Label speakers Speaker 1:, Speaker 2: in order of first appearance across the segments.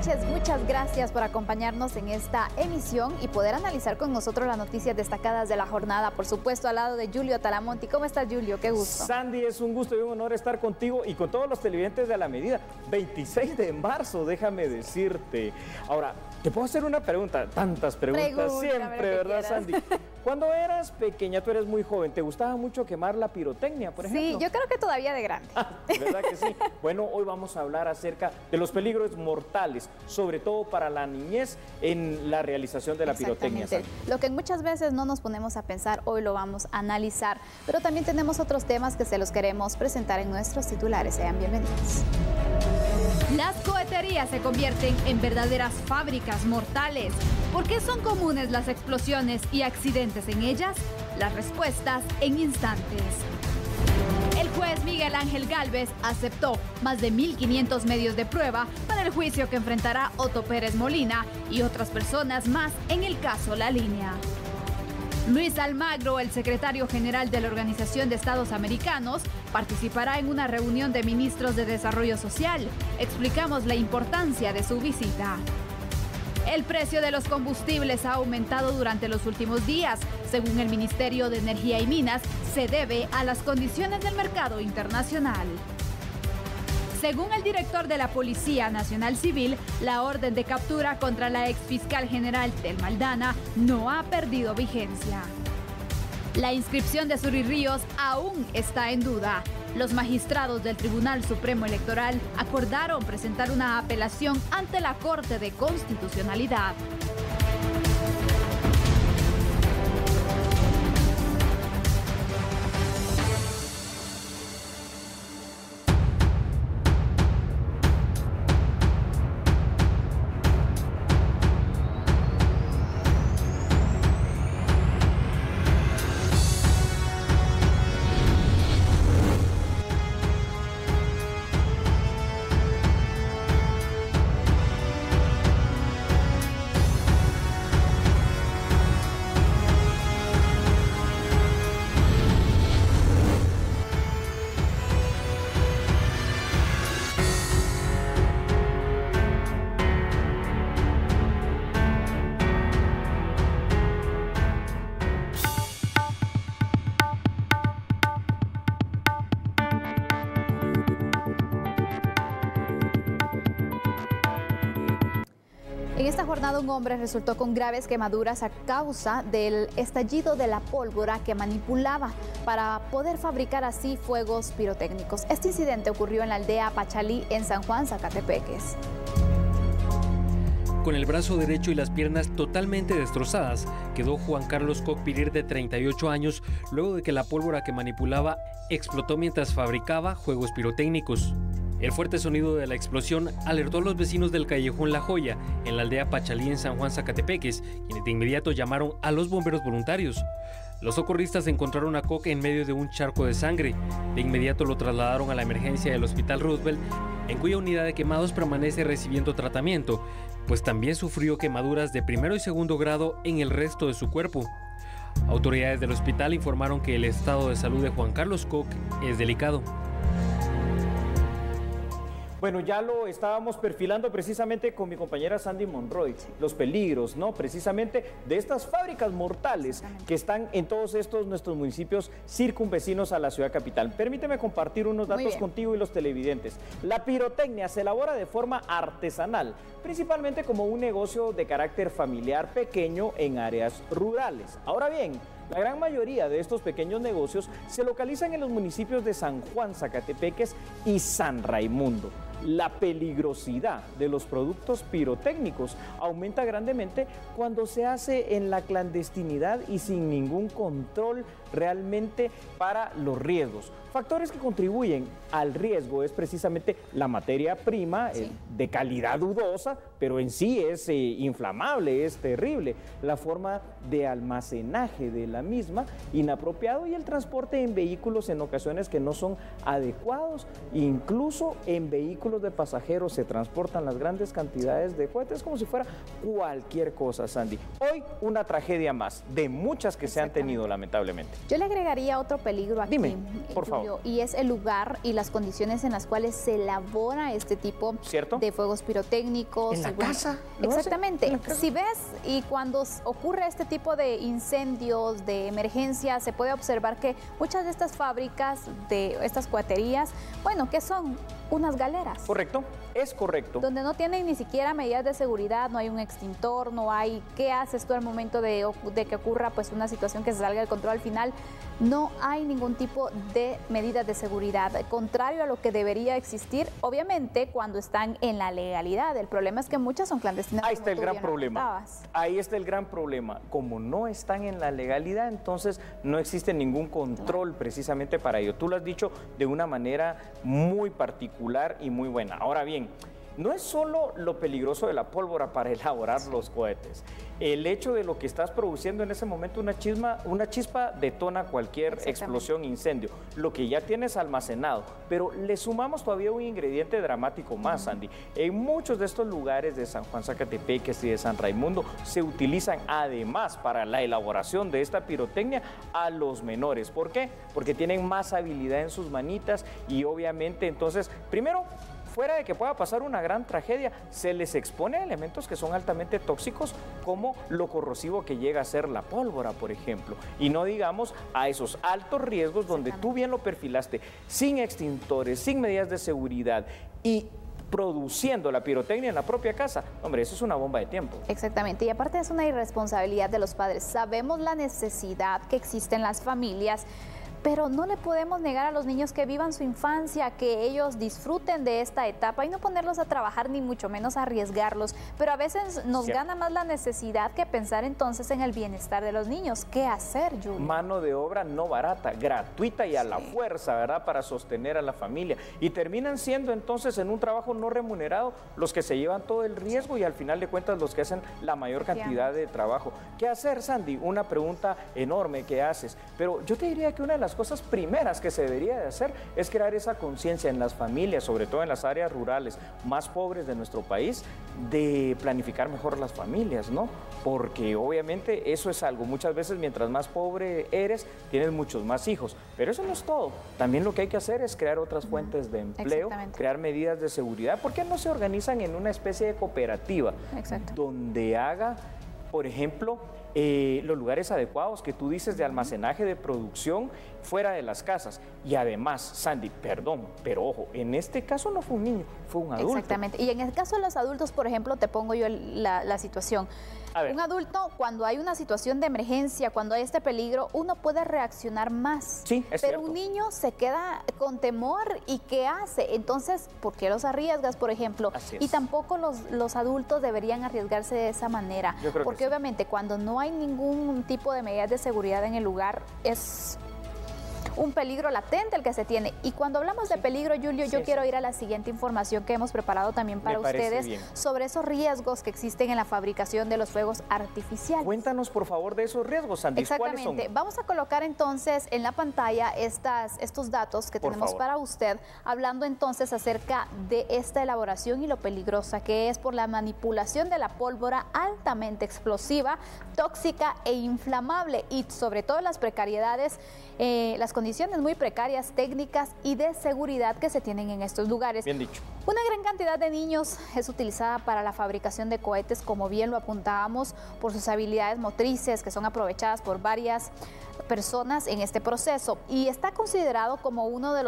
Speaker 1: noches, muchas gracias por acompañarnos en esta emisión y poder analizar con nosotros las noticias destacadas de la jornada, por supuesto al lado de Julio Talamonti. ¿Cómo estás, Julio? Qué gusto.
Speaker 2: Sandy, es un gusto y un honor estar contigo y con todos los televidentes de A la Medida. 26 de marzo, déjame decirte. Ahora, te puedo hacer una pregunta, tantas preguntas siempre, ¿verdad, Sandy? Cuando eras pequeña, tú eres muy joven, ¿te gustaba mucho quemar la pirotecnia, por ejemplo?
Speaker 1: Sí, yo creo que todavía de grande.
Speaker 2: ¿Verdad que sí? Bueno, hoy vamos a hablar acerca de los peligros mortales, sobre todo para la niñez en la realización de la pirotecnia.
Speaker 1: Lo que muchas veces no nos ponemos a pensar, hoy lo vamos a analizar, pero también tenemos otros temas que se los queremos presentar en nuestros titulares. Sean bienvenidos.
Speaker 3: Las coheterías se convierten en verdaderas fábricas mortales. ¿Por qué son comunes las explosiones y accidentes en ellas? Las respuestas en instantes. El juez Miguel Ángel Gálvez aceptó más de 1.500 medios de prueba para el juicio que enfrentará Otto Pérez Molina y otras personas más en el caso La Línea. Luis Almagro, el secretario general de la Organización de Estados Americanos, participará en una reunión de ministros de Desarrollo Social. Explicamos la importancia de su visita. El precio de los combustibles ha aumentado durante los últimos días. Según el Ministerio de Energía y Minas, se debe a las condiciones del mercado internacional. Según el director de la Policía Nacional Civil, la orden de captura contra la exfiscal general Thelma Aldana no ha perdido vigencia. La inscripción de Suri Ríos aún está en duda. Los magistrados del Tribunal Supremo Electoral acordaron presentar una apelación ante la Corte de Constitucionalidad.
Speaker 1: En esta jornada un hombre resultó con graves quemaduras a causa del estallido de la pólvora que manipulaba para poder fabricar así fuegos pirotécnicos. Este incidente ocurrió en la aldea Pachalí en San Juan, Zacatepeques.
Speaker 4: Con el brazo derecho y las piernas totalmente destrozadas, quedó Juan Carlos Cocpirir, de 38 años, luego de que la pólvora que manipulaba explotó mientras fabricaba juegos pirotécnicos. El fuerte sonido de la explosión alertó a los vecinos del callejón La Joya, en la aldea Pachalí en San Juan, Zacatepeques, quienes de inmediato llamaron a los bomberos voluntarios. Los socorristas encontraron a Koch en medio de un charco de sangre. De inmediato lo trasladaron a la emergencia del Hospital Roosevelt, en cuya unidad de quemados permanece recibiendo tratamiento, pues también sufrió quemaduras de primero y segundo grado en el resto de su cuerpo. Autoridades del hospital informaron que el estado de salud de Juan Carlos Koch es delicado.
Speaker 2: Bueno, ya lo estábamos perfilando precisamente con mi compañera Sandy Monroy, los peligros, ¿no? Precisamente de estas fábricas mortales que están en todos estos nuestros municipios circunvecinos a la ciudad capital. Permíteme compartir unos datos contigo y los televidentes. La pirotecnia se elabora de forma artesanal, principalmente como un negocio de carácter familiar pequeño en áreas rurales. Ahora bien, la gran mayoría de estos pequeños negocios se localizan en los municipios de San Juan, Zacatepeques y San Raimundo. La peligrosidad de los productos pirotécnicos aumenta grandemente cuando se hace en la clandestinidad y sin ningún control realmente para los riesgos. Factores que contribuyen al riesgo es precisamente la materia prima de calidad dudosa, pero en sí es inflamable, es terrible. La forma de almacenaje de la misma, inapropiado, y el transporte en vehículos en ocasiones que no son adecuados, incluso en vehículos vehículos de pasajeros se transportan las grandes cantidades de cohetes como si fuera cualquier cosa, Sandy. Hoy una tragedia más, de muchas que se han tenido lamentablemente.
Speaker 1: Yo le agregaría otro peligro aquí,
Speaker 2: Dime, por
Speaker 1: Julio,
Speaker 2: favor.
Speaker 1: y es el lugar y las condiciones en las cuales se elabora este tipo
Speaker 2: ¿Cierto?
Speaker 1: de fuegos pirotécnicos.
Speaker 2: ¿En la casa? ¿Lo
Speaker 1: Exactamente.
Speaker 2: hace? ¿En la casa?
Speaker 1: Si ves y cuando ocurre este tipo de incendios, de emergencia, se puede observar que muchas de estas fábricas, de estas coheterías, bueno, ¿qué son? Unas galeras.
Speaker 2: Correcto, es correcto.
Speaker 1: Donde no tienen ni siquiera medidas de seguridad, no hay un extintor, no hay qué haces tú al momento de que ocurra pues una situación que se salga del control. Al final no hay ningún tipo de medidas de seguridad, contrario a lo que debería existir, obviamente cuando están en la legalidad. El problema es que muchas son clandestinas.
Speaker 2: Ahí está el
Speaker 1: como tú
Speaker 2: gran
Speaker 1: bien lo
Speaker 2: problema.
Speaker 1: apuntabas.
Speaker 2: Ahí está el gran problema. Como no están en la legalidad, entonces no existe ningún control precisamente para ello. Tú lo has dicho de una manera muy particular y muy buena. Ahora bien, no es solo lo peligroso de la pólvora para elaborar los cohetes. El hecho de lo que estás produciendo en ese momento, una chispa detona cualquier explosión, incendio, lo que ya tienes almacenado. Pero le sumamos todavía un ingrediente dramático más, Sandy. En muchos de estos lugares de San Juan Zacatepeques y de San Raimundo se utilizan además para la elaboración de esta pirotecnia a los menores. ¿Por qué? Porque tienen más habilidad en sus manitas y obviamente entonces, primero, fuera de que pueda pasar una gran tragedia, se les expone a elementos que son altamente tóxicos, como lo corrosivo que llega a ser la pólvora, por ejemplo. Y no digamos a esos altos riesgos donde tú bien lo perfilaste, sin extintores, sin medidas de seguridad y produciendo la pirotecnia en la propia casa. Hombre, eso es una bomba de tiempo.
Speaker 1: Exactamente, y aparte es una irresponsabilidad de los padres. Sabemos la necesidad que existe en las familias, pero no le podemos negar a los niños que vivan su infancia, que ellos disfruten de esta etapa y no ponerlos a trabajar ni mucho menos arriesgarlos. Pero a veces nos gana más la necesidad que pensar entonces en el bienestar de los niños. ¿Qué hacer, Julio?
Speaker 2: Mano de obra no barata, gratuita y a la fuerza, ¿verdad? Para sostener a la familia. Y terminan siendo entonces en un trabajo no remunerado los que se llevan todo el riesgo y al final de cuentas los que hacen la mayor cantidad de trabajo. ¿Qué hacer, Sandy? Una pregunta enorme que haces. Pero yo te diría que una de las cosas primeras que se debería de hacer es crear esa conciencia en las familias, sobre todo en las áreas rurales más pobres de nuestro país, de planificar mejor las familias, ¿no? Porque obviamente eso es algo, muchas veces mientras más pobre eres, tienes muchos más hijos, pero eso no es todo. También lo que hay que hacer es crear otras fuentes de empleo, crear medidas de seguridad. ¿Por qué no se organizan en una especie de cooperativa?
Speaker 1: Exacto.
Speaker 2: Donde haga, por ejemplo, los lugares adecuados que tú dices de almacenaje, de producción fuera de las casas? Y además, Sandy, perdón, pero ojo, en este caso no fue un niño, fue un adulto.
Speaker 1: Exactamente, y en el caso de los adultos, por ejemplo, te pongo yo la situación. Un adulto, cuando hay una situación de emergencia, cuando hay este peligro, uno puede reaccionar más.
Speaker 2: Sí, es
Speaker 1: pero
Speaker 2: cierto.
Speaker 1: un niño se queda con temor y ¿qué hace? Entonces, ¿por qué los arriesgas, por ejemplo?
Speaker 2: Así es.
Speaker 1: Y tampoco los adultos deberían arriesgarse de esa manera.
Speaker 2: Yo creo
Speaker 1: porque
Speaker 2: que sí.
Speaker 1: obviamente cuando no hay ningún tipo de medidas de seguridad en el lugar, es un peligro latente el que se tiene. Y cuando hablamos de peligro, Julio, yo quiero ir a la siguiente información que hemos preparado también para ustedes sobre esos riesgos que existen en la fabricación de los fuegos artificiales.
Speaker 2: Cuéntanos, por favor, de esos riesgos, Sandy.
Speaker 1: Exactamente.
Speaker 2: ¿Cuáles son?
Speaker 1: Vamos a colocar entonces en la pantalla estos datos que tenemos para usted, hablando entonces acerca de esta elaboración y lo peligrosa que es por la manipulación de la pólvora altamente explosiva, tóxica e inflamable, y sobre todo las precariedades, las condiciones muy precarias técnicas y de seguridad que se tienen en estos lugares.
Speaker 2: Bien dicho.
Speaker 1: Una gran cantidad de niños es utilizada para la fabricación de cohetes, como bien lo apuntábamos, por sus habilidades motrices que son aprovechadas por varias personas en este proceso, y está considerado como uno de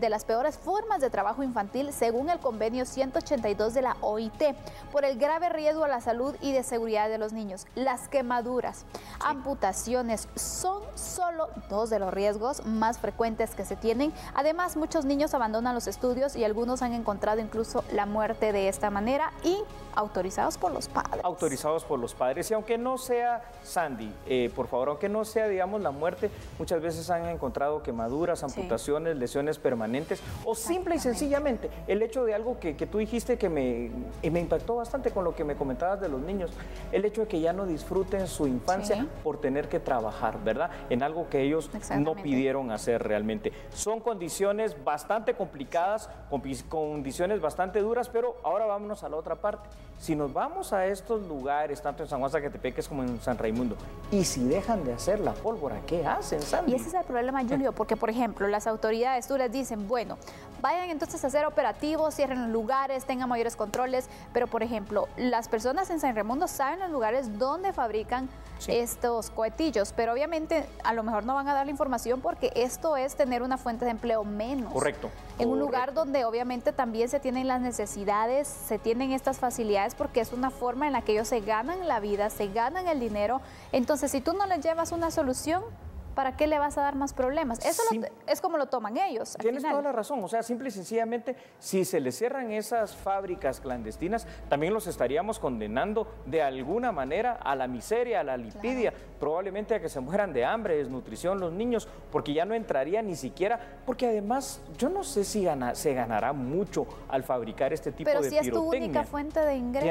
Speaker 1: las peores formas de trabajo infantil según el convenio 182 de la OIT, por el grave riesgo a la salud y de seguridad de los niños. Las quemaduras, amputaciones son solo dos de los riesgos más frecuentes que se tienen. Además, muchos niños abandonan los estudios y algunos han encontrado incluso la muerte de esta manera, y autorizados por los padres.
Speaker 2: Autorizados por los padres. Y aunque no sea, Sandy, por favor, aunque no sea, digamos, la muerte, muchas veces han encontrado quemaduras, amputaciones, lesiones permanentes, o simple y sencillamente el hecho de algo que tú dijiste que me impactó bastante con lo que me comentabas de los niños, el hecho de que ya no disfruten su infancia por tener que trabajar, ¿verdad? En algo que ellos no pidieron hacer realmente. Son condiciones bastante complicadas, condiciones condiciones bastante duras, pero ahora vámonos a la otra parte. Si nos vamos a estos lugares, tanto en San Juan Zacatepeques como en San Raimundo, y si dejan de hacer la pólvora, ¿qué hacen, Sandy?
Speaker 1: Y ese es el problema, Julio, porque, por ejemplo, las autoridades, tú les dicen, bueno, vayan entonces a hacer operativos, cierren los lugares, tengan mayores controles, pero, por ejemplo, las personas en San Raimundo saben los lugares donde fabrican estos cohetillos, pero obviamente a lo mejor no van a dar la información porque esto es tener una fuente de empleo menos.
Speaker 2: Correcto.
Speaker 1: En un lugar donde obviamente también se tienen las necesidades, se tienen estas facilidades porque es una forma en la que ellos se ganan la vida, se ganan el dinero. Entonces, si tú no les llevas una solución, ¿para qué le vas a dar más problemas? Eso es como lo toman ellos.
Speaker 2: Tienes toda la razón, o sea, simple y sencillamente, si se les cierran esas fábricas clandestinas, también los estaríamos condenando de alguna manera a la miseria, a la lipidia, probablemente a que se mueran de hambre, desnutrición los niños, porque ya no entraría ni siquiera, porque además yo no sé si se ganará mucho al fabricar este tipo de pirotecnia.
Speaker 1: Pero si es tu única fuente de ingresos.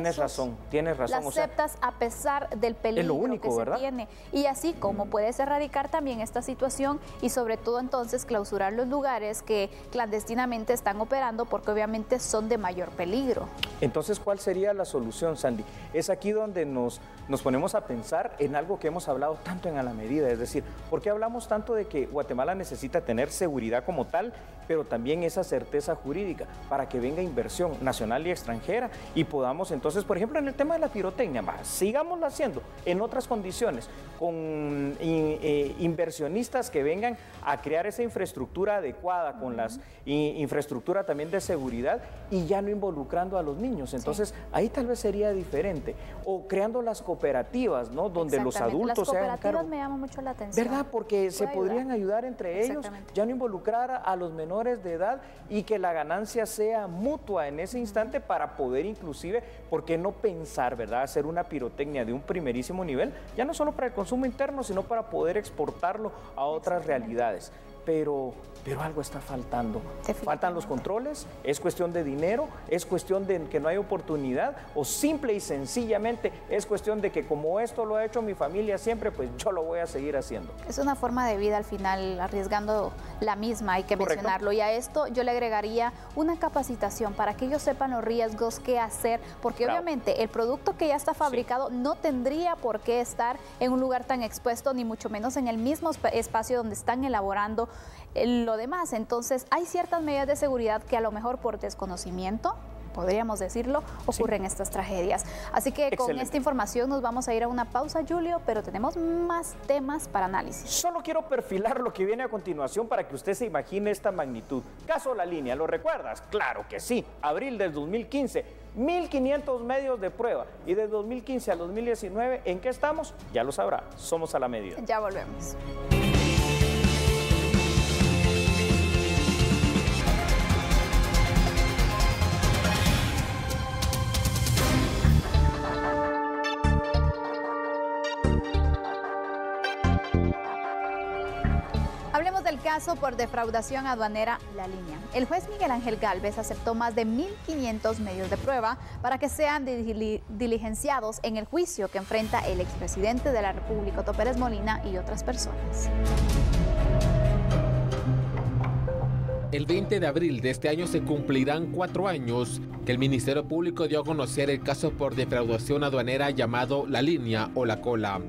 Speaker 2: Tienes razón.
Speaker 1: La aceptas a pesar del peligro
Speaker 2: es lo único,
Speaker 1: que
Speaker 2: ¿verdad?
Speaker 1: se tiene. Y así como puedes erradicar también esta situación y sobre todo entonces clausurar los lugares que clandestinamente están operando porque obviamente son de mayor peligro.
Speaker 2: Entonces, ¿cuál sería la solución, Sandy? Es aquí donde nos ponemos a pensar en algo que hemos hablado tanto en A la Medida, es decir, ¿por qué hablamos tanto de que Guatemala necesita tener seguridad como tal, pero también esa certeza jurídica para que venga inversión nacional y extranjera y podamos entonces, por ejemplo, en el tema de la pirotecnia, sigámoslo haciendo en otras condiciones, con inversionistas que vengan a crear esa infraestructura adecuada, con las infraestructura también de seguridad y ya no involucrando a los niños. Entonces, ahí tal vez sería diferente. O creando las cooperativas, ¿no? Donde los adultos se hagan cargo. Las
Speaker 1: cooperativas me llaman mucho la atención.
Speaker 2: ¿Verdad? Porque se podrían ayudar entre ellos, ya no involucrar a los menores de edad y que la ganancia sea mutua en ese instante para poder inclusive, ¿por qué no pensar, verdad? Hacer una pirotecnia de un primerísimo nivel, ya no solo para el consumo interno, sino para poder exportarlo a otras realidades. Pero algo está faltando. Faltan los controles, es cuestión de dinero, es cuestión de que no hay oportunidad o simple y sencillamente es cuestión de que como esto lo ha hecho mi familia siempre, pues yo lo voy a seguir haciendo.
Speaker 1: Es una forma de vida al final, arriesgando la misma, hay que mencionarlo. Y a esto yo le agregaría una capacitación para que ellos sepan los riesgos, qué hacer, porque obviamente el producto que ya está fabricado no tendría por qué estar en un lugar tan expuesto, ni mucho menos en el mismo espacio donde están elaborando lo demás. Entonces hay ciertas medidas de seguridad que a lo mejor por desconocimiento, podríamos decirlo, ocurren estas tragedias. Así que con esta información nos vamos a ir a una pausa, Julio, pero tenemos más temas para análisis.
Speaker 2: Solo quiero perfilar lo que viene a continuación para que usted se imagine esta magnitud. Caso La Línea, ¿lo recuerdas? Claro que sí, abril del 2015, 1.500 medios de prueba. Y de 2015 al 2019, ¿en qué estamos? Ya lo sabrá, somos A la Medida.
Speaker 1: Ya volvemos. Hablemos del caso por defraudación aduanera La Línea. El juez Miguel Ángel Gálvez aceptó más de 1.500 medios de prueba para que sean diligenciados en el juicio que enfrenta el expresidente de la República, Otto Pérez Molina, y otras personas.
Speaker 5: El 20 de abril de este año se cumplirán 4 años que el Ministerio Público dio a conocer el caso por defraudación aduanera llamado La Línea o La Cola,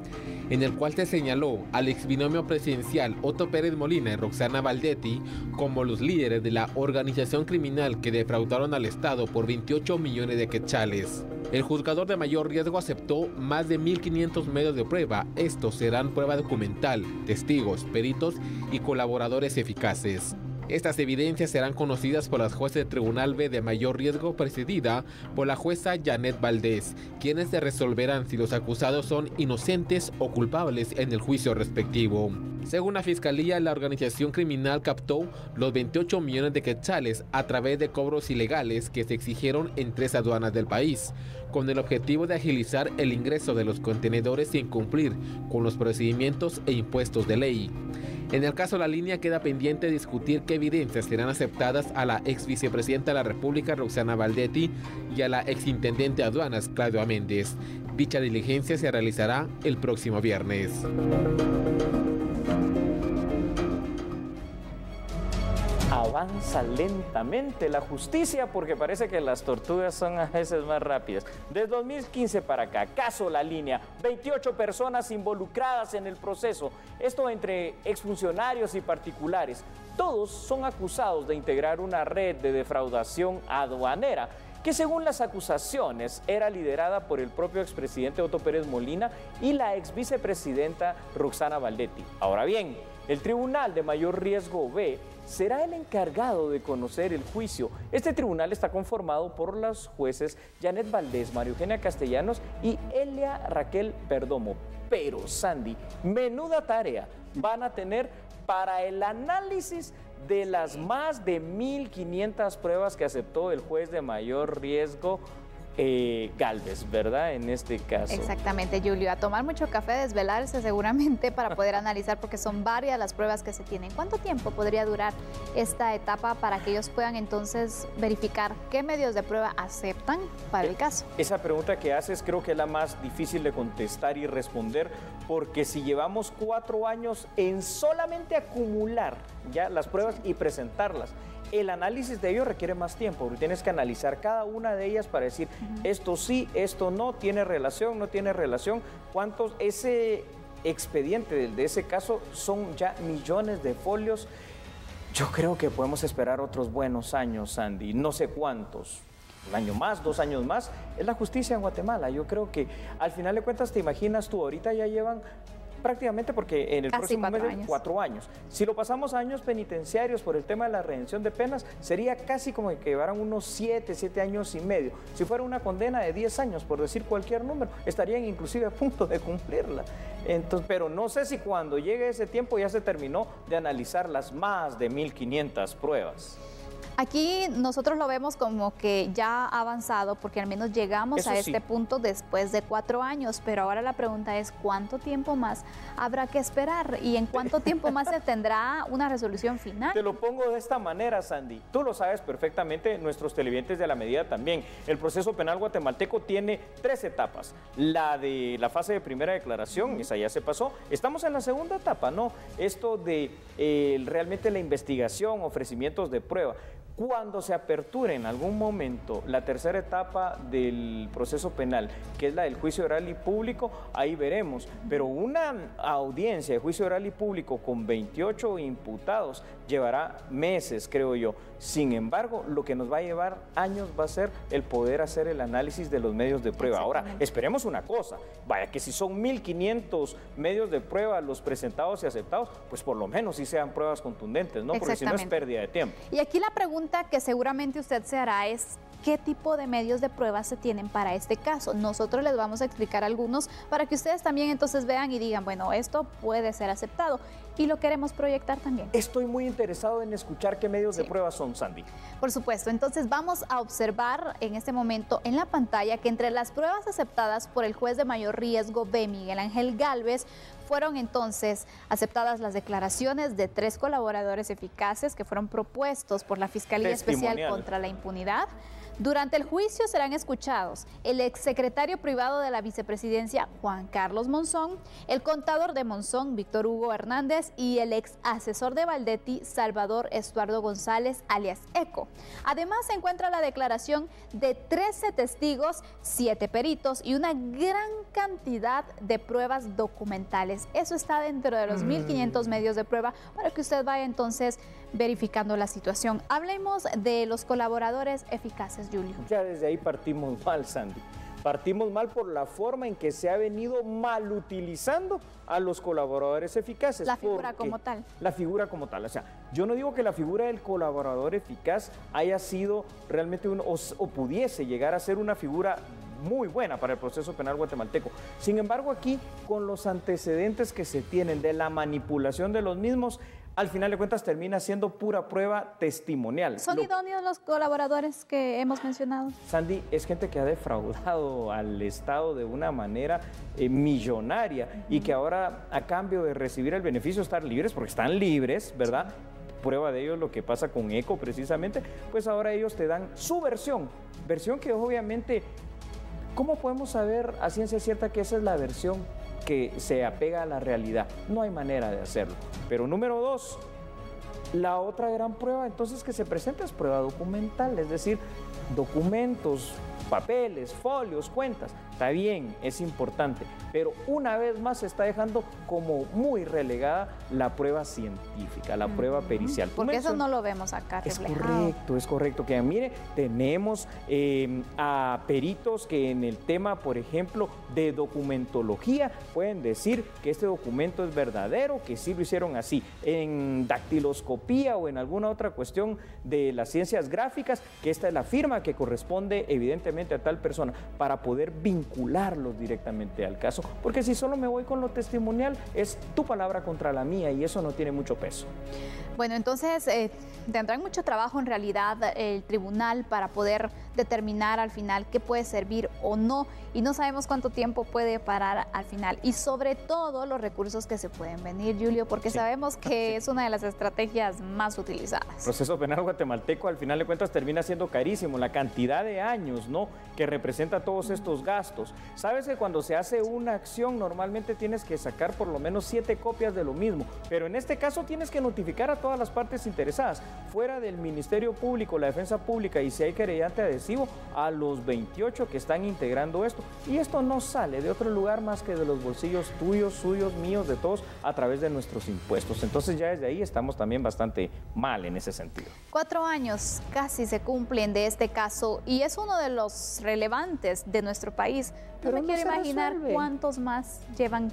Speaker 5: en el cual se señaló al exbinomio presidencial Otto Pérez Molina y Roxana Valdetti como los líderes de la organización criminal que defraudaron al Estado por 28 millones de quetzales. El juzgador de mayor riesgo aceptó más de 1.500 medios de prueba. Estos serán prueba documental, testigos, peritos y colaboradores eficaces. Estas evidencias serán conocidas por las jueces del Tribunal B de mayor riesgo, presidida por la jueza Janet Valdés, quienes se resolverán si los acusados son inocentes o culpables en el juicio respectivo. Según la Fiscalía, la organización criminal captó los 28 millones de quetzales a través de cobros ilegales que se exigieron en 3 aduanas del país, con el objetivo de agilizar el ingreso de los contenedores sin cumplir con los procedimientos e impuestos de ley. En el caso La Línea queda pendiente discutir qué evidencias serán aceptadas a la ex vicepresidenta de la República, Roxana Valdetti, y a la exintendente de aduanas, Claudia Méndez. Dicha diligencia se realizará el próximo viernes.
Speaker 2: avanza lentamente la justicia porque parece que las tortugas son a veces más rápidas. Desde 2015 para acá, caso La Línea, 28 personas involucradas en el proceso, esto entre exfuncionarios y particulares. Todos son acusados de integrar una red de defraudación aduanera que según las acusaciones era liderada por el propio expresidente Otto Pérez Molina y la exvicepresidenta Roxana Baldetti. Ahora bien, el Tribunal de Mayor Riesgo B será el encargado de conocer el juicio. Este tribunal está conformado por los jueces Janet Valdés, María Eugenia Castellanos y Elia Raquel Perdomo. Pero, Sandy, menuda tarea van a tener para el análisis de las más de 1.500 pruebas que aceptó el juez de mayor riesgo Gálvez, ¿verdad? En este caso.
Speaker 1: Exactamente, Julio. A tomar mucho café, desvelarse seguramente para poder analizar, porque son varias las pruebas que se tienen. ¿Cuánto tiempo podría durar esta etapa para que ellos puedan entonces verificar qué medios de prueba aceptan para el caso?
Speaker 2: Esa pregunta que haces creo que es la más difícil de contestar y responder, porque si llevamos 4 años en solamente acumular ya las pruebas y presentarlas, el análisis de ellos requiere más tiempo, porque tienes que analizar cada una de ellas para decir esto sí, esto no, tiene relación, no tiene relación, cuántos, ese expediente de ese caso son ya millones de folios. Yo creo que podemos esperar otros buenos años, Sandy, no sé cuántos. Un año más, 2 años más, es la justicia en Guatemala. Yo creo que al final de cuentas, te imaginas tú, ahorita ya llevan prácticamente, porque en el próximo mes 4 años. Si lo pasamos a años penitenciarios por el tema de la redención de penas, sería casi como que llevaran unos 7 años y medio. Si fuera una condena de 10 años, por decir cualquier número, estarían inclusive a punto de cumplirla. Entonces, pero no sé si cuando llegue ese tiempo ya se terminó de analizar las más de 1.500 pruebas.
Speaker 1: Aquí nosotros lo vemos como que ya ha avanzado, porque al menos llegamos a este punto después de 4 años, pero ahora la pregunta es ¿cuánto tiempo más habrá que esperar? ¿Y en cuánto tiempo más se tendrá una resolución final?
Speaker 2: Te lo pongo de esta manera, Sandy. Tú lo sabes perfectamente, nuestros televidentes de La Medida también. El proceso penal guatemalteco tiene 3 etapas. La de la fase de primera declaración, esa ya se pasó. Estamos en la segunda etapa, ¿no? Esto de realmente la investigación, ofrecimientos de prueba. Cuando se aperture en algún momento la tercera etapa del proceso penal, que es la del juicio oral y público, ahí veremos. Pero una audiencia de juicio oral y público con 28 imputados llevará meses, creo yo. Sin embargo, lo que nos va a llevar años va a ser el poder hacer el análisis de los medios de prueba. Ahora, esperemos una cosa, vaya que si son 1.500 medios de prueba los presentados y aceptados, pues por lo menos sí sean pruebas contundentes, ¿no? Porque si no es pérdida de tiempo.
Speaker 1: Y aquí la pregunta que seguramente usted se hará es ¿qué tipo de medios de prueba se tienen para este caso? Nosotros les vamos a explicar algunos para que ustedes también entonces vean y digan, bueno, esto puede ser aceptado. Y lo queremos proyectar también.
Speaker 2: Estoy muy interesado en escuchar qué medios de prueba son, Sandy.
Speaker 1: Por supuesto, entonces vamos a observar en este momento en la pantalla que entre las pruebas aceptadas por el juez de mayor riesgo B, Miguel Ángel Gálvez, fueron entonces aceptadas las declaraciones de 3 colaboradores eficaces que fueron propuestos por la Fiscalía Especial contra la Impunidad. Durante el juicio serán escuchados el exsecretario privado de la vicepresidencia, Juan Carlos Monzón, el contador de Monzón, Víctor Hugo Hernández, y el ex asesor de Baldetti, Salvador Estuardo González, alias Eco. Además se encuentra la declaración de 13 testigos, 7 peritos y una gran cantidad de pruebas documentales. Eso está dentro de los 1.500 medios de prueba para que usted vaya entonces verificando la situación. Hablemos de los colaboradores eficaces, Julio.
Speaker 2: Ya desde ahí partimos mal, Sandy. Partimos mal por la forma en que se ha venido mal utilizando a los colaboradores eficaces.
Speaker 1: La figura como tal.
Speaker 2: La figura como tal. O sea, yo no digo que la figura del colaborador eficaz haya sido realmente o pudiese llegar a ser una figura muy buena para el proceso penal guatemalteco. Sin embargo, aquí, con los antecedentes que se tienen de la manipulación de los mismos, al final de cuentas termina siendo pura prueba testimonial.
Speaker 1: ¿Son idóneos los colaboradores que hemos mencionado?
Speaker 2: Sandy, es gente que ha defraudado al Estado de una manera millonaria y que ahora, a cambio de recibir el beneficio de estar libres, porque están libres, ¿verdad? Prueba de ello lo que pasa con Eco precisamente, pues ahora ellos te dan su versión que obviamente, ¿cómo podemos saber a ciencia cierta que esa es la versión que se apega a la realidad? No hay manera de hacerlo. Pero número 2, La otra gran prueba entonces que se presenta es prueba documental, es decir, documentos, papeles, folios, cuentas. Está bien, es importante, pero una vez más se está dejando como muy relegada la prueba científica, la prueba pericial.
Speaker 1: Porque eso no lo vemos acá reflejado.
Speaker 2: Es correcto, que mire, tenemos a peritos que en el tema, por ejemplo, de documentología, pueden decir que este documento es verdadero, que sí lo hicieron así. En dactiloscopía o en alguna otra cuestión de las ciencias gráficas, que esta es la firma que corresponde evidentemente a tal persona, para poder vincularlos directamente al caso, porque si solo me voy con lo testimonial, es tu palabra contra la mía y eso no tiene mucho peso.
Speaker 1: Bueno, entonces tendrán mucho trabajo en realidad el tribunal para poder determinar al final qué puede servir o no, y no sabemos cuánto tiempo puede parar al final, y sobre todo los recursos que se pueden venir, Julio, porque sabemos que es una de las estrategias más utilizadas.
Speaker 2: El proceso penal guatemalteco al final de cuentas termina siendo carísimo, la cantidad de años, ¿no?, que representa todos estos gastos. Sabes que cuando se hace una acción normalmente tienes que sacar por lo menos 7 copias de lo mismo, pero en este caso tienes que notificar a todas las partes interesadas, fuera del Ministerio Público, la Defensa Pública y si hay querellante adhesivo, a los 28 que están integrando esto. Y esto no sale de otro lugar más que de los bolsillos tuyos, suyos, míos, de todos, a través de nuestros impuestos. Entonces ya desde ahí estamos también bastante mal en ese sentido.
Speaker 1: 4 años casi se cumplen de este caso y es uno de los relevantes de nuestro país. Pero no me quiero imaginar cuántos más llevan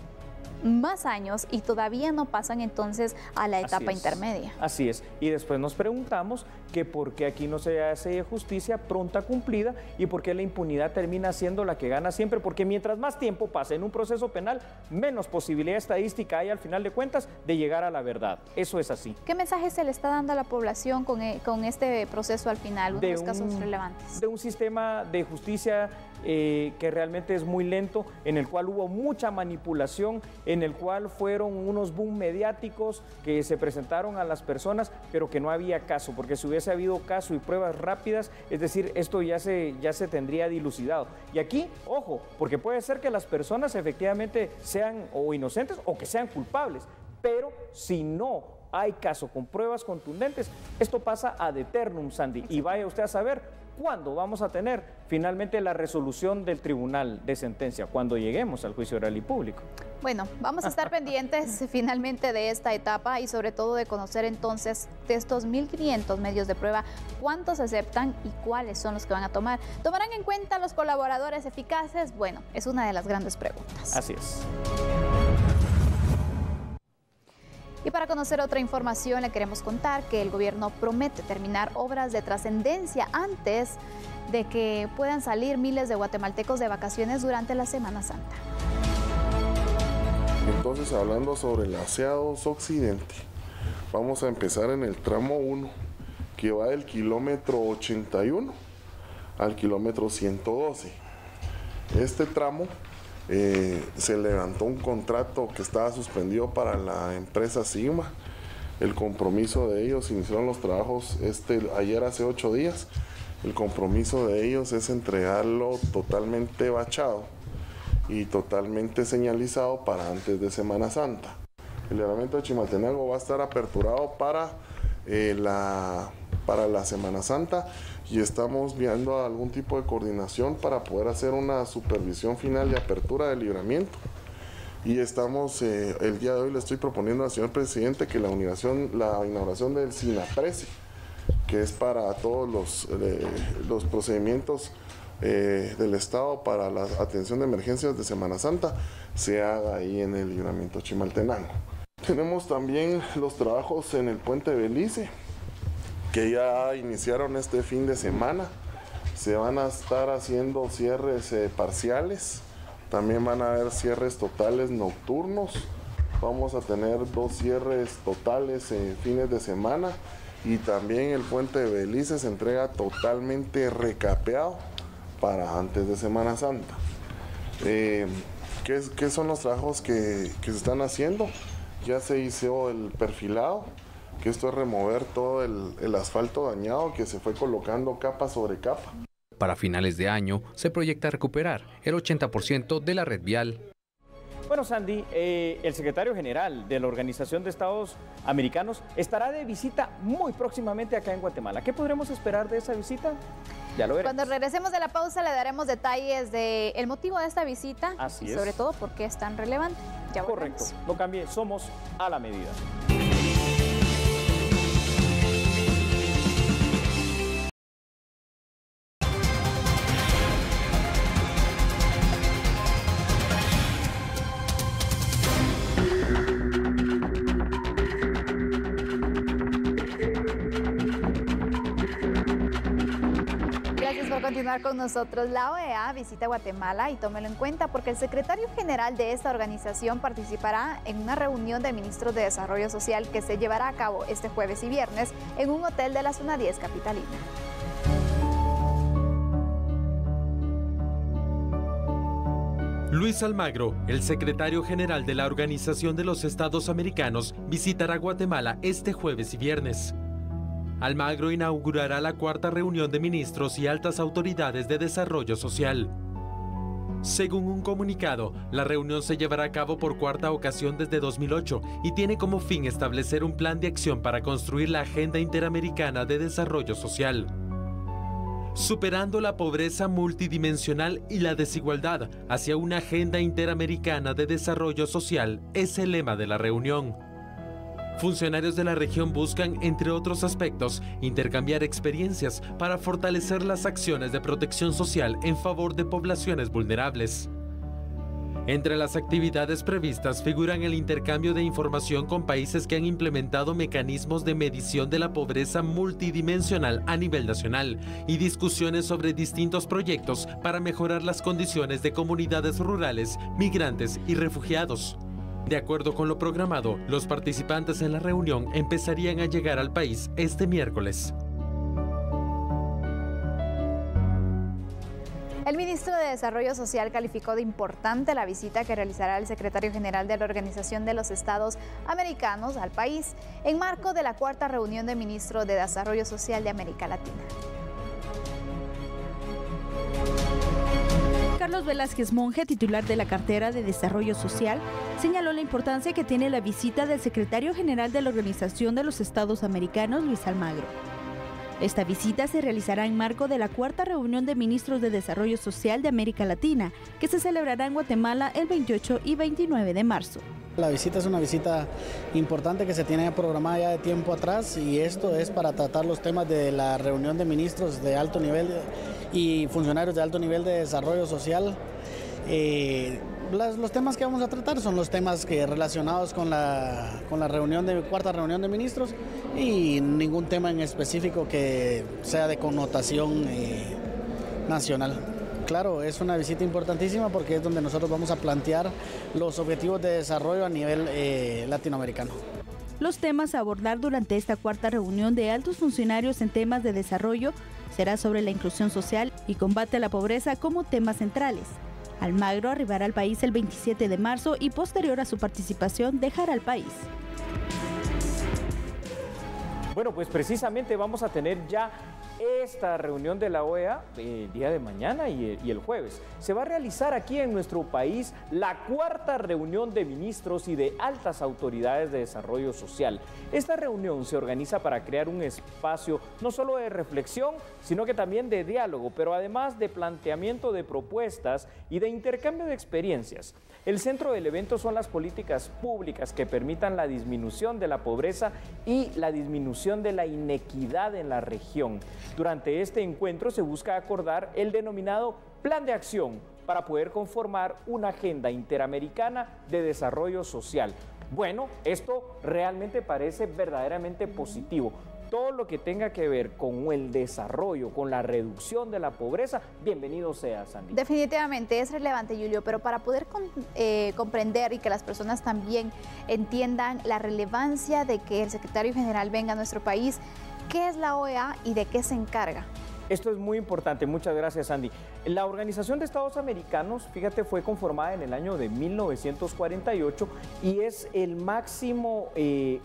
Speaker 1: más años y todavía no pasan entonces a la etapa intermedia.
Speaker 2: Así es, y después nos preguntamos que por qué aquí no se hace justicia pronta cumplida y por qué la impunidad termina siendo la que gana siempre, porque mientras más tiempo pase en un proceso penal, menos posibilidad estadística hay al final de cuentas de llegar a la verdad. Eso es así.
Speaker 1: ¿Qué mensaje se le está dando a la población con este proceso al final, uno de los casos relevantes?
Speaker 2: De un sistema de justicia que realmente es muy lento, en el cual hubo mucha manipulación, en el cual fueron unos boom mediáticos que se presentaron a las personas, pero que no había caso, porque si hubiese habido caso y pruebas rápidas, es decir, esto ya se tendría dilucidado. Y aquí, ojo, porque puede ser que las personas efectivamente sean o inocentes o que sean culpables, pero si no hay caso con pruebas contundentes, esto pasa ad eternum, Sandy, y vaya usted a saber cuándo vamos a tener finalmente la resolución del tribunal de sentencia, cuando lleguemos al juicio oral y público.
Speaker 1: Bueno, vamos a estar pendientes finalmente de esta etapa y sobre todo de conocer entonces de estos 1.500 medios de prueba, cuántos aceptan y cuáles son los que van a tomar. ¿Tomarán en cuenta los colaboradores eficaces? Bueno, es una de las grandes preguntas.
Speaker 2: Así es.
Speaker 1: Y para conocer otra información, le queremos contar que el gobierno promete terminar obras de trascendencia antes de que puedan salir miles de guatemaltecos de vacaciones durante la Semana Santa.
Speaker 6: Entonces, hablando sobre el Aseados Occidente, vamos a empezar en el tramo 1, que va del kilómetro 81 al kilómetro 112. Este tramo se levantó un contrato que estaba suspendido para la empresa Sigma. El compromiso de ellos, iniciaron los trabajos ayer hace 8 días. El compromiso de ellos es entregarlo totalmente bachado y totalmente señalizado para antes de Semana Santa. El libramiento de Chimaltenango va a estar aperturado para la Semana Santa y estamos viendo algún tipo de coordinación para poder hacer una supervisión final de apertura del libramiento. Y estamos, el día de hoy le estoy proponiendo al señor presidente que la inauguración del SINAPRESE, que es para todos los procedimientos del Estado para la atención de emergencias de Semana Santa, se haga ahí en el libramiento Chimaltenango. Tenemos también los trabajos en el puente Belice, que ya iniciaron este fin de semana. Se van a estar haciendo cierres parciales, también van a haber cierres totales nocturnos. Vamos a tener 2 cierres totales fines de semana y también el puente de Belice se entrega totalmente recapeado para antes de Semana Santa. ¿Qué son los trabajos que se están haciendo? Ya se hizo el perfilado, que esto es remover todo el asfalto dañado que se fue colocando capa sobre capa.
Speaker 7: Para finales de año se proyecta recuperar el 80% de la red vial.
Speaker 2: Bueno, Sandy, el secretario general de la Organización de Estados Americanos estará de visita muy próximamente acá en Guatemala. ¿Qué podremos esperar de esa visita? Ya lo veremos.
Speaker 1: Cuando regresemos de la pausa le daremos detalles del motivo de esta visita.
Speaker 2: Así
Speaker 1: y
Speaker 2: es.
Speaker 1: sobre todo por qué es tan relevante. Ya volvemos.
Speaker 2: Correcto, no cambie, somos a la medida.
Speaker 1: Continuar con nosotros. La OEA visita Guatemala y tómelo en cuenta porque el secretario general de esta organización participará en una reunión de ministros de Desarrollo Social que se llevará a cabo este jueves y viernes en un hotel de la zona 10 capitalina.
Speaker 7: Luis Almagro, el secretario general de la Organización de los Estados Americanos, visitará Guatemala este jueves y viernes. Almagro inaugurará la cuarta reunión de ministros y altas autoridades de desarrollo social. Según un comunicado, la reunión se llevará a cabo por cuarta ocasión desde 2008 y tiene como fin establecer un plan de acción para construir la Agenda Interamericana de Desarrollo Social. Superando la pobreza multidimensional y la desigualdad hacia una Agenda Interamericana de Desarrollo Social es el lema de la reunión. Funcionarios de la región buscan, entre otros aspectos, intercambiar experiencias para fortalecer las acciones de protección social en favor de poblaciones vulnerables. Entre las actividades previstas figuran el intercambio de información con países que han implementado mecanismos de medición de la pobreza multidimensional a nivel nacional y discusiones sobre distintos proyectos para mejorar las condiciones de comunidades rurales, migrantes y refugiados. De acuerdo con lo programado, los participantes en la reunión empezarían a llegar al país este miércoles.
Speaker 1: El ministro de Desarrollo Social calificó de importante la visita que realizará el secretario general de la Organización de los Estados Americanos al país en marco de la cuarta reunión de ministros de Desarrollo Social de América Latina.
Speaker 8: Carlos Velázquez Monge, titular de la cartera de Desarrollo Social, señaló la importancia que tiene la visita del secretario general de la Organización de los Estados Americanos, Luis Almagro. Esta visita se realizará en marco de la cuarta reunión de ministros de Desarrollo Social de América Latina, que se celebrará en Guatemala el 28 y 29 de marzo.
Speaker 9: La visita es una visita importante que se tiene programada ya de tiempo atrás y esto es para tratar los temas de la reunión de ministros de alto nivel y funcionarios de alto nivel de desarrollo social. Los temas que vamos a tratar son los temas relacionados con la cuarta reunión de ministros y ningún tema en específico que sea de connotación nacional. Claro, es una visita importantísima porque es donde nosotros vamos a plantear los objetivos de desarrollo a nivel latinoamericano.
Speaker 8: Los temas a abordar durante esta cuarta reunión de altos funcionarios en temas de desarrollo será sobre la inclusión social y combate a la pobreza como temas centrales. Almagro arribará al país el 27 de marzo y posterior a su participación dejará el país.
Speaker 2: Bueno, pues precisamente vamos a tener ya esta reunión de la OEA el día de mañana y el jueves. Se va a realizar aquí en nuestro país la cuarta reunión de ministros y de altas autoridades de desarrollo social. Esta reunión se organiza para crear un espacio no solo de reflexión, sino que también de diálogo, pero además de planteamiento de propuestas y de intercambio de experiencias. El centro del evento son las políticas públicas que permitan la disminución de la pobreza y la disminución de la inequidad en la región. Durante este encuentro se busca acordar el denominado Plan de Acción para poder conformar una agenda interamericana de desarrollo social. Bueno, esto realmente parece verdaderamente positivo. Todo lo que tenga que ver con el desarrollo, con la reducción de la pobreza, bienvenido sea, Sandy.
Speaker 1: Definitivamente es relevante, Julio, pero para poder comprender y que las personas también entiendan la relevancia de que el secretario general venga a nuestro país, ¿qué es la OEA y de qué se encarga?
Speaker 2: Esto es muy importante, muchas gracias, Sandy. La Organización de Estados Americanos, fíjate, fue conformada en el año de 1948 y es el máximo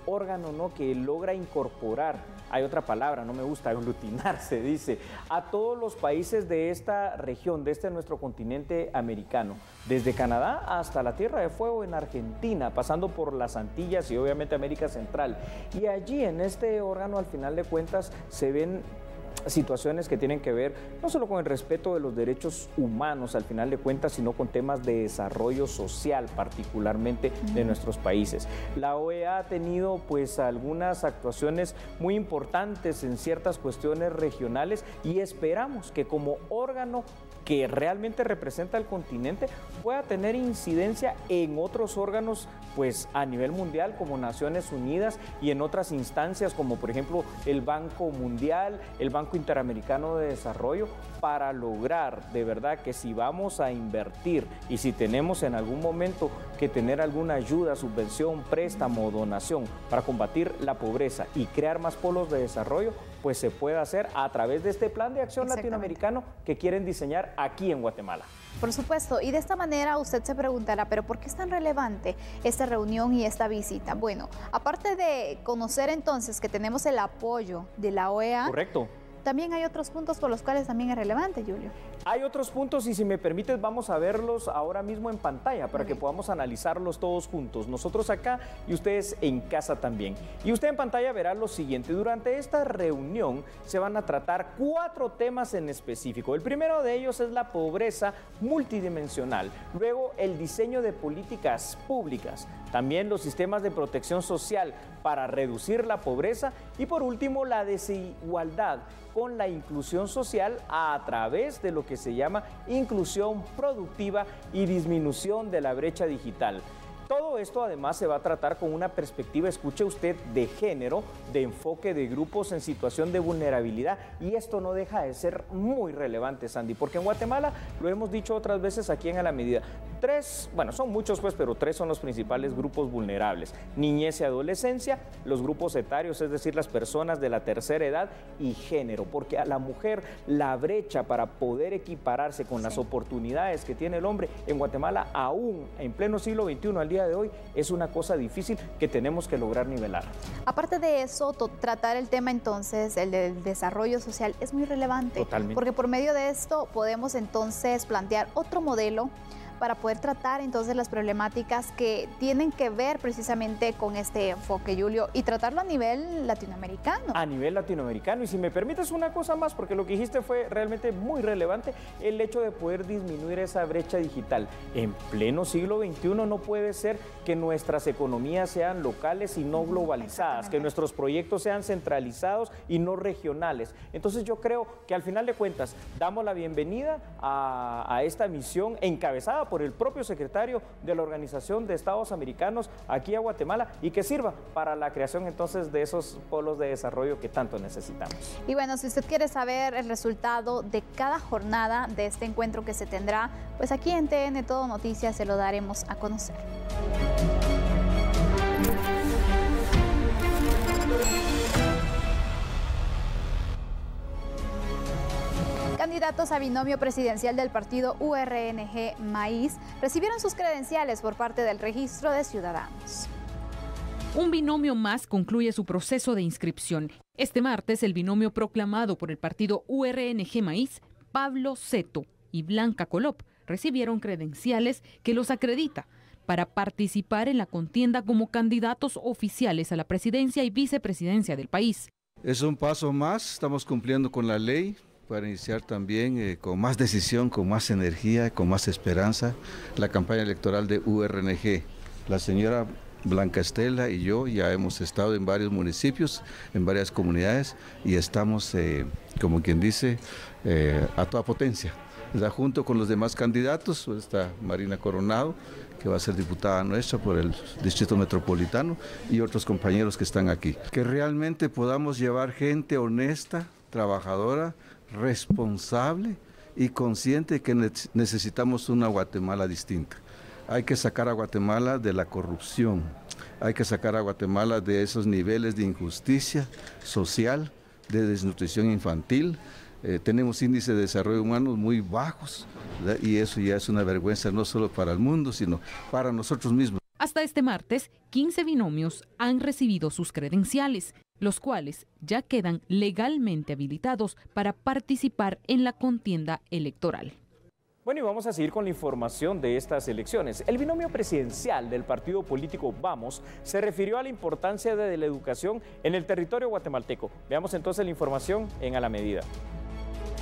Speaker 2: órgano, ¿no?, que logra incorporar hay otra palabra, no me gusta, aglutinar se dice, a todos los países de esta región, de este nuestro continente americano, desde Canadá hasta la Tierra de Fuego en Argentina, pasando por las Antillas y obviamente América Central. Y allí en este órgano, al final de cuentas, se ven situaciones que tienen que ver no solo con el respeto de los derechos humanos al final de cuentas, sino con temas de desarrollo social, particularmente de nuestros países. La OEA ha tenido pues algunas actuaciones muy importantes en ciertas cuestiones regionales y esperamos que como órgano que realmente representa al continente pueda tener incidencia en otros órganos pues a nivel mundial como Naciones Unidas y en otras instancias como por ejemplo el Banco Mundial, el Banco Interamericano de Desarrollo, para lograr de verdad que si vamos a invertir y si tenemos en algún momento que tener alguna ayuda, subvención, préstamo o donación para combatir la pobreza y crear más polos de desarrollo, pues se puede hacer a través de este plan de acción latinoamericano que quieren diseñar aquí en Guatemala.
Speaker 1: Por supuesto, y de esta manera usted se preguntará, pero ¿por qué es tan relevante esta reunión y esta visita? Bueno, aparte de conocer entonces que tenemos el apoyo de la OEA.
Speaker 2: Correcto.
Speaker 1: También hay otros puntos por los cuales también es relevante, Julio.
Speaker 2: Hay otros puntos y si me permites vamos a verlos ahora mismo en pantalla para que podamos analizarlos todos juntos, nosotros acá y ustedes en casa también. Y usted en pantalla verá lo siguiente: durante esta reunión se van a tratar 4 temas en específico. El primero de ellos es la pobreza multidimensional, luego el diseño de políticas públicas, también los sistemas de protección social para reducir la pobreza y por último la desigualdad con la inclusión social a través de lo que se llama inclusión productiva y disminución de la brecha digital. Todo esto además se va a tratar con una perspectiva, escuche usted, de género, de enfoque de grupos en situación de vulnerabilidad, y esto no deja de ser muy relevante, Sandy, porque en Guatemala, lo hemos dicho otras veces aquí en A la Medida, 3, bueno, son muchos pues, pero 3 son los principales grupos vulnerables: niñez y adolescencia, los grupos etarios, es decir, las personas de la tercera edad, y género, porque a la mujer la brecha para poder equipararse con las oportunidades que tiene el hombre en Guatemala, aún en pleno siglo XXI, al día de hoy, es una cosa difícil que tenemos que lograr nivelar.
Speaker 1: Aparte de eso, tratar el tema entonces, el del desarrollo social, es muy relevante.
Speaker 2: Totalmente.
Speaker 1: Porque por medio de esto podemos entonces plantear otro modelo para poder tratar entonces las problemáticas que tienen que ver precisamente con este enfoque, Julio, y tratarlo a nivel latinoamericano. A nivel latinoamericano,
Speaker 2: y si me permites una cosa más, porque lo que dijiste fue realmente muy relevante, el hecho de poder disminuir esa brecha digital. En pleno siglo XXI no puede ser que nuestras economías sean locales y no globalizadas, que nuestros proyectos sean centralizados y no regionales. Entonces yo creo que al final de cuentas damos la bienvenida a esta misión encabezada por el propio secretario de la Organización de Estados Americanos aquí a Guatemala, y que sirva para la creación entonces de esos polos de desarrollo que tanto necesitamos.
Speaker 1: Y bueno, si usted quiere saber el resultado de cada jornada de este encuentro que se tendrá, pues aquí en TN Todo Noticias se lo daremos a conocer. Candidatos a binomio presidencial del partido URNG Maíz recibieron sus credenciales por parte del Registro de Ciudadanos.
Speaker 10: Un binomio más concluye su proceso de inscripción. Este martes, el binomio proclamado por el partido URNG Maíz, Pablo Seto y Blanca Colop, recibieron credenciales que los acredita para participar en la contienda como candidatos oficiales a la presidencia y vicepresidencia del país.
Speaker 11: Es un paso más, estamos cumpliendo con la ley para iniciar también con más decisión, con más energía, con más esperanza la campaña electoral de URNG. La señora Blanca Estela y yo ya hemos estado en varios municipios, en varias comunidades, y estamos, como quien dice, a toda potencia. Junto con los demás candidatos, está Marina Coronado, que va a ser diputada nuestra por el Distrito Metropolitano, y otros compañeros que están aquí. Que realmente podamos llevar gente honesta, trabajadora, responsable y consciente que necesitamos una Guatemala distinta. Hay que sacar a Guatemala de la corrupción, hay que sacar a Guatemala de esos niveles de injusticia social, de desnutrición infantil. Tenemos índices de desarrollo humano muy bajos, ¿verdad? Y eso ya es una vergüenza no solo para el mundo, sino para nosotros mismos.
Speaker 10: Hasta Hasta este martes, 15 binomios han recibido sus credenciales, los cuales ya quedan legalmente habilitados para participar en la contienda electoral.
Speaker 2: Bueno, y vamos a seguir con la información de estas elecciones. El binomio presidencial del partido político Vamos se refirió a la importancia de la educación en el territorio guatemalteco. Veamos entonces la información en A la Medida.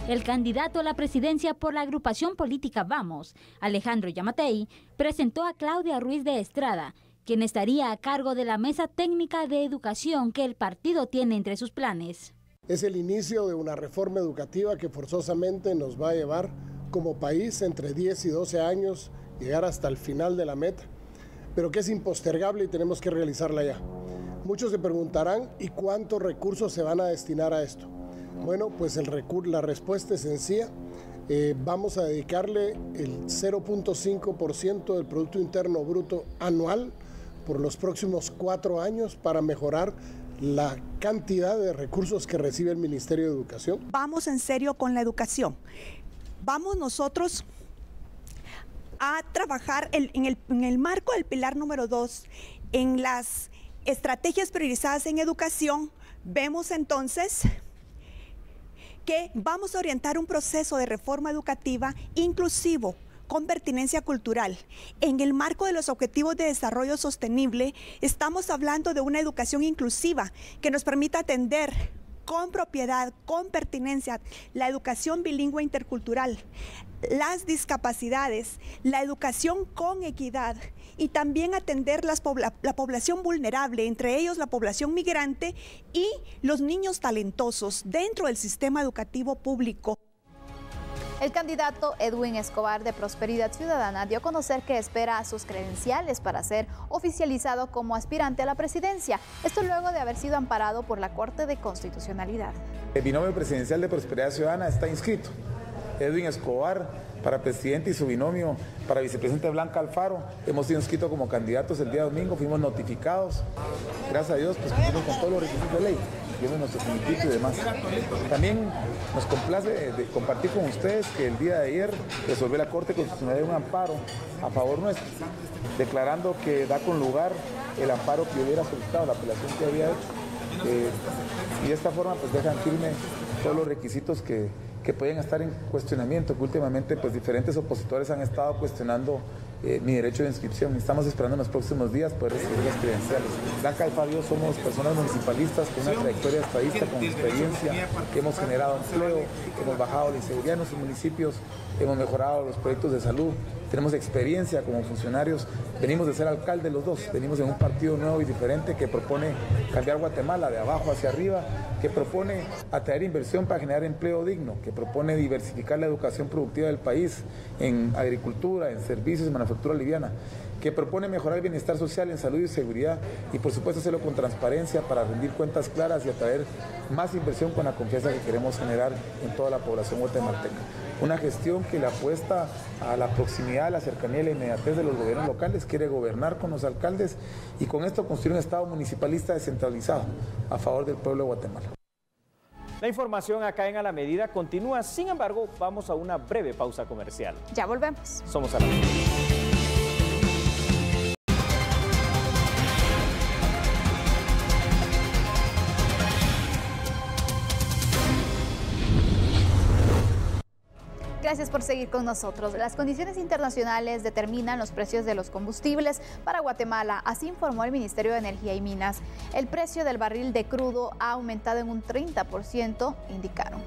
Speaker 12: El candidato a la presidencia por la agrupación política Vamos, Alejandro Yamatei, presentó a Claudia Ruiz de Estrada, quien estaría a cargo de la mesa técnica de educación que el partido tiene entre sus planes.
Speaker 13: Es el inicio de una reforma educativa que forzosamente nos va a llevar como país entre 10 y 12 años, llegar hasta el final de la meta, pero que es impostergable y tenemos que realizarla ya. Muchos se preguntarán, ¿y cuántos recursos se van a destinar a esto? Bueno, pues la respuesta es sencilla. Vamos a dedicarle el 0.5% del Producto Interno Bruto anual por los próximos 4 años para mejorar la cantidad de recursos que recibe el Ministerio de Educación.
Speaker 14: Vamos en serio con la educación. Vamos nosotros a trabajar en el marco del pilar número 2, en las estrategias priorizadas en educación. Vemos entonces que vamos a orientar un proceso de reforma educativa inclusivo, con pertinencia cultural. En el marco de los Objetivos de Desarrollo Sostenible, estamos hablando de una educación inclusiva que nos permita atender con propiedad, con pertinencia, la educación bilingüe intercultural, las discapacidades, la educación con equidad y también atender la población vulnerable, entre ellos la población migrante y los niños talentosos dentro del sistema educativo público.
Speaker 1: El candidato Edwin Escobar de Prosperidad Ciudadana dio a conocer que espera sus credenciales para ser oficializado como aspirante a la presidencia. Esto luego de haber sido amparado por la Corte de Constitucionalidad.
Speaker 15: El binomio presidencial de Prosperidad Ciudadana está inscrito. Edwin Escobar para presidente y su binomio para vicepresidente Blanca Alfaro. Hemos sido inscritos como candidatos el día domingo, fuimos notificados. Gracias a Dios, pues cumplimos con todos los requisitos de ley. Tiene nuestro finiquito y demás. También nos complace de compartir con ustedes que el día de ayer resolvió la Corte Constitucional un amparo a favor nuestro, declarando que da con lugar el amparo que hubiera solicitado, la apelación que había hecho. Y de esta forma pues dejan firme todos los requisitos que pueden estar en cuestionamiento, que últimamente pues diferentes opositores han estado cuestionando mi derecho de inscripción. Estamos esperando en los próximos días poder recibir las credenciales. Blanca Alfaro y yo somos personas municipalistas con una trayectoria estadística, con experiencia, que hemos generado empleo, hemos bajado la inseguridad en nuestros municipios, hemos mejorado los proyectos de salud, tenemos experiencia como funcionarios, venimos de ser alcalde los dos, venimos de un partido nuevo y diferente que propone cambiar Guatemala de abajo hacia arriba, que propone atraer inversión para generar empleo digno, que propone diversificar la educación productiva del país en agricultura, en servicios, en manufactura liviana, que propone mejorar el bienestar social en salud y seguridad y por supuesto hacerlo con transparencia para rendir cuentas claras y atraer más inversión con la confianza que queremos generar en toda la población guatemalteca. Una gestión que le apuesta a la proximidad, a la cercanía y la inmediatez de los gobiernos locales, quiere gobernar con los alcaldes y con esto construir un Estado municipalista descentralizado a favor del pueblo de Guatemala.
Speaker 2: La información acá en A la Medida continúa, sin embargo, vamos a una breve pausa comercial.
Speaker 1: Ya volvemos.
Speaker 2: Somos A la Medida.
Speaker 1: Gracias por seguir con nosotros. Las condiciones internacionales determinan los precios de los combustibles para Guatemala. Así informó el Ministerio de Energía y Minas. El precio del barril de crudo ha aumentado en un 30%, indicaron.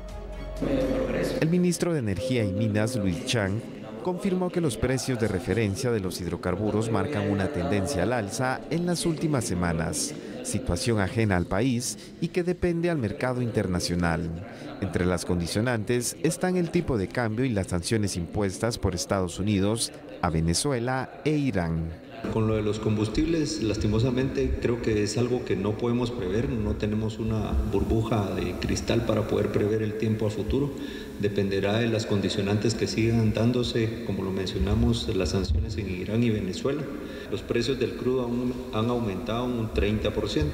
Speaker 16: El ministro de Energía y Minas, Luis Chang, confirmó que los precios de referencia de los hidrocarburos marcan una tendencia al alza en las últimas semanas, situación ajena al país y que depende al mercado internacional. Entre las condicionantes están el tipo de cambio y las sanciones impuestas por Estados Unidos a Venezuela e Irán.
Speaker 17: Con lo de los combustibles, lastimosamente, creo que es algo que no podemos prever, no tenemos una burbuja de cristal para poder prever el tiempo a futuro. Dependerá de las condicionantes que sigan dándose, como lo mencionamos, las sanciones en Irán y Venezuela. Los precios del crudo han aumentado un 30%.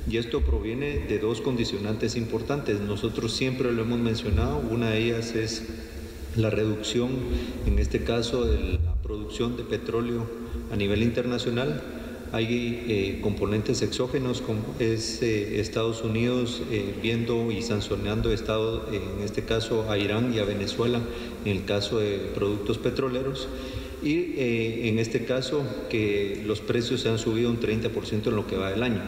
Speaker 17: Y esto proviene de dos condicionantes importantes. Nosotros siempre lo hemos mencionado, una de ellas es la reducción, en este caso, de la producción de petróleo A nivel internacional hay componentes exógenos, como es Estados Unidos viendo y sancionando en este caso a Irán y a Venezuela en el caso de productos petroleros. Y en este caso que los precios se han subido un 30% en lo que va del año.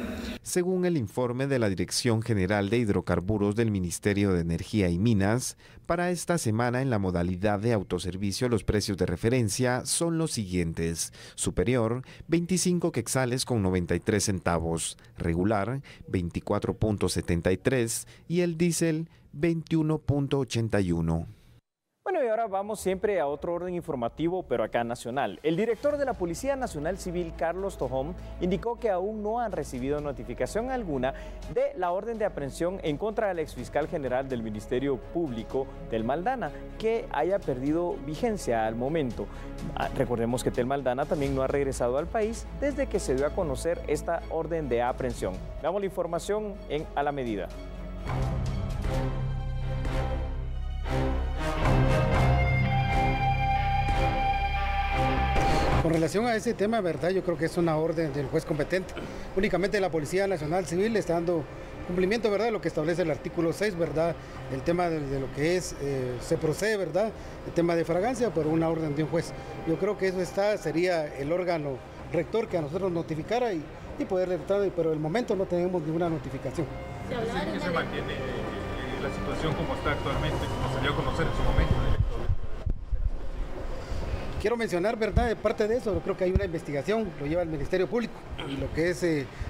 Speaker 16: Según el informe de la Dirección General de Hidrocarburos del Ministerio de Energía y Minas, para esta semana en la modalidad de autoservicio los precios de referencia son los siguientes: superior 25 quetzales con 93 centavos, regular 24.73 y el diésel 21.81.
Speaker 2: Bueno, y ahora vamos siempre a otro orden informativo, pero acá nacional. El director de la Policía Nacional Civil, Carlos Tojón, indicó que aún no han recibido notificación alguna de la orden de aprehensión en contra del exfiscal general del Ministerio Público, Tel Maldana, que haya perdido vigencia al momento. Recordemos que Tel Maldana también no ha regresado al país desde que se dio a conocer esta orden de aprehensión. Damos la información A la Medida.
Speaker 18: Con relación a ese tema, verdad, yo creo que es una orden del juez competente. Únicamente la Policía Nacional Civil le está dando cumplimiento, verdad, de lo que establece el artículo 6, verdad, el tema de lo que es, se procede, verdad, el tema de fragancia por una orden de un juez. Yo creo que eso sería el órgano rector que a nosotros notificara y poder tratar, pero el momento no tenemos ninguna notificación.
Speaker 19: ¿Qué se mantiene la situación como está actualmente, como salió a conocer en su momento?
Speaker 18: Quiero mencionar, verdad, de parte de eso, yo creo que hay una investigación, lo lleva el Ministerio Público, y lo que es,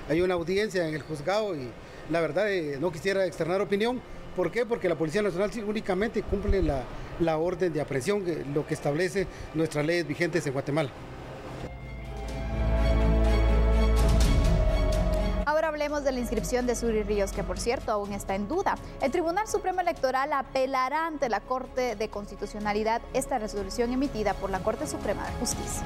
Speaker 18: hay una audiencia en el juzgado, y la verdad no quisiera externar opinión. ¿Por qué? Porque la Policía Nacional únicamente cumple la orden de aprehensión, lo que establece nuestras leyes vigentes en Guatemala.
Speaker 1: Ahora hablemos de la inscripción de Suri Ríos, que por cierto aún está en duda. El Tribunal Supremo Electoral apelará ante la Corte de Constitucionalidad esta resolución emitida por la Corte Suprema de Justicia.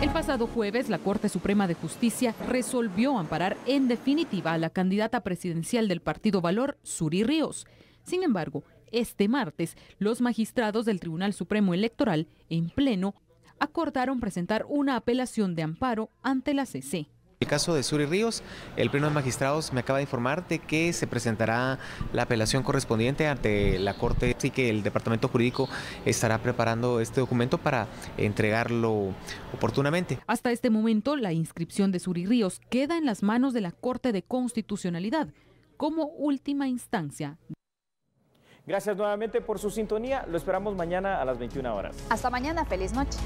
Speaker 10: El pasado jueves, la Corte Suprema de Justicia resolvió amparar en definitiva a la candidata presidencial del Partido Valor, Suri Ríos. Sin embargo, este martes, los magistrados del Tribunal Supremo Electoral, en pleno, acordaron presentar una apelación de amparo ante la CC.
Speaker 20: En el caso de Suri Ríos, el Pleno de Magistrados me acaba de informar de que se presentará la apelación correspondiente ante la Corte, así que el Departamento Jurídico estará preparando este documento para entregarlo oportunamente.
Speaker 10: Hasta este momento, la inscripción de Suri Ríos queda en las manos de la Corte de Constitucionalidad como última instancia.
Speaker 2: Gracias nuevamente por su sintonía. Lo esperamos mañana a las 21 horas.
Speaker 1: Hasta mañana. Feliz noche.